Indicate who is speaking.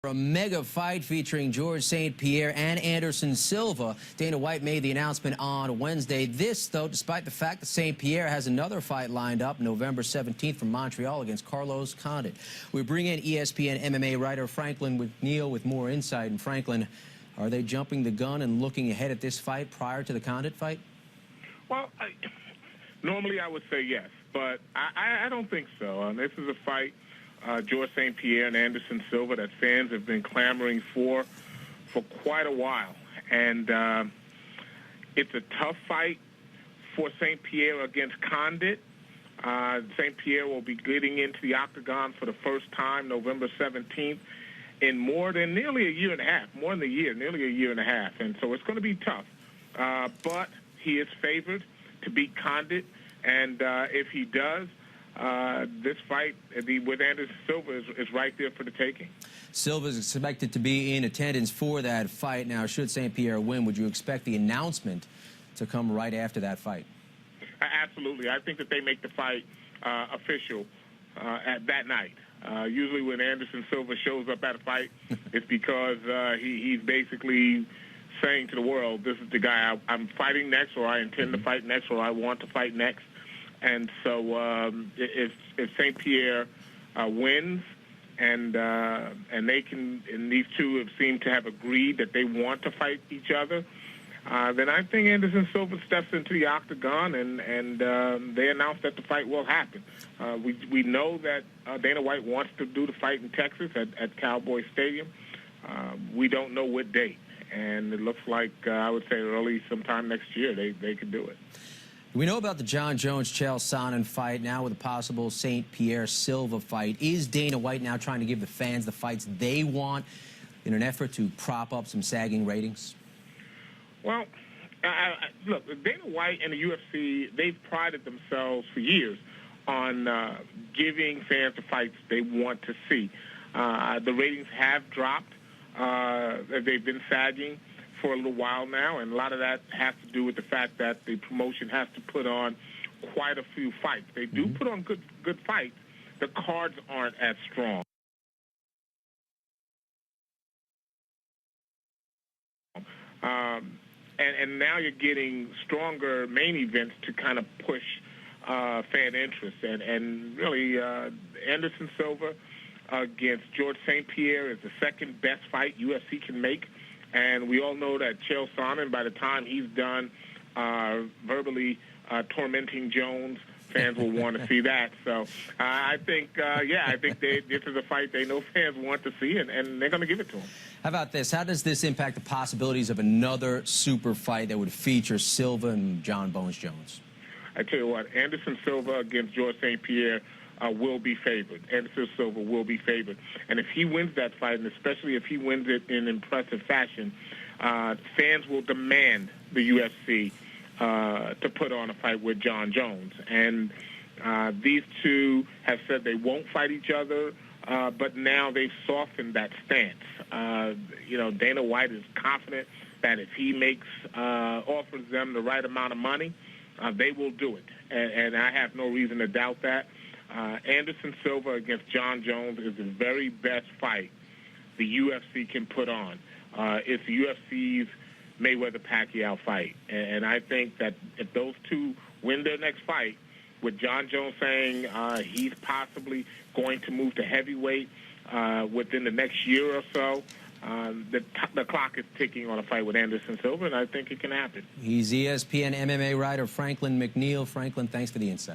Speaker 1: A mega fight featuring George St. Pierre and Anderson Silva. Dana White made the announcement on Wednesday. This, though, despite the fact that St. Pierre has another fight lined up November 17th from Montreal against Carlos Condit. We bring in ESPN MMA writer Franklin McNeil with more insight. And Franklin, are they jumping the gun and looking ahead at this fight prior to the Condit fight?
Speaker 2: Well, normally I would say yes, but I don't think so. This is a fight, George St. Pierre and Anderson Silva, that fans have been clamoring for quite a while. And it's a tough fight for St. Pierre against Condit. St. Pierre will be getting into the octagon for the first time November 17th in nearly a year and a half, nearly a year and a half. And so it's going to be tough. But he is favored to beat Condit, and if he does, this fight with Anderson Silva is right there for the taking.
Speaker 1: Silva is expected to be in attendance for that fight. Now, should St. Pierre win, would you expect the announcement to come right after that fight?
Speaker 2: Absolutely. I think that they make the fight official at that night. Usually when Anderson Silva shows up at a fight, it's because he's basically saying to the world, this is the guy I'm fighting next, or I intend to fight next, or I want to fight next. And so if St. Pierre wins, and they can, and these two have seemed to have agreed that they want to fight each other, then I think Anderson Silva steps into the octagon, and they announce that the fight will happen. We know that Dana White wants to do the fight in Texas at Cowboy Stadium. We don't know what date, and it looks like I would say early sometime next year they could do it.
Speaker 1: We know about the Jon Jones-Chael Sonnen fight, now with a possible St. Pierre-Silva fight. Is Dana White now trying to give the fans the fights they want in an effort to prop up some sagging ratings?
Speaker 2: Well, look, Dana White and the UFC, they've prided themselves for years on giving fans the fights they want to see. The ratings have dropped. They've been sagging for a little while now, and a lot of that has to do with the fact that the promotion has to put on quite a few fights. They do put on good fights. The cards aren't as strong. And now you're getting stronger main events to kind of push fan interest. And really, Anderson Silva against George St. Pierre is the second best fight UFC can make. And we all know that Chael Sonnen, by the time he's done verbally tormenting Jones, fans will want to see that. So I think, this is a fight they know fans want to see, and they're going to give it to them.
Speaker 1: How about this? How does this impact the possibilities of another super fight that would feature Silva and John Bones Jones?
Speaker 2: I tell you what, Anderson Silva against George St. Pierre will be favored. Anderson Silva will be favored. And if he wins that fight, and especially if he wins it in impressive fashion, fans will demand the UFC to put on a fight with Jon Jones. And these two have said they won't fight each other, but now they've softened that stance. Dana White is confident that if he offers them the right amount of money, they will do it. And I have no reason to doubt that. Anderson Silva against Jon Jones is the very best fight the UFC can put on. It's the UFC's Mayweather-Pacquiao fight. And I think that if those two win their next fight, with Jon Jones saying he's possibly going to move to heavyweight within the next year or so, the clock is ticking on a fight with Anderson Silva, and I think it can happen.
Speaker 1: He's ESPN MMA writer Franklin McNeil. Franklin, thanks for the insight.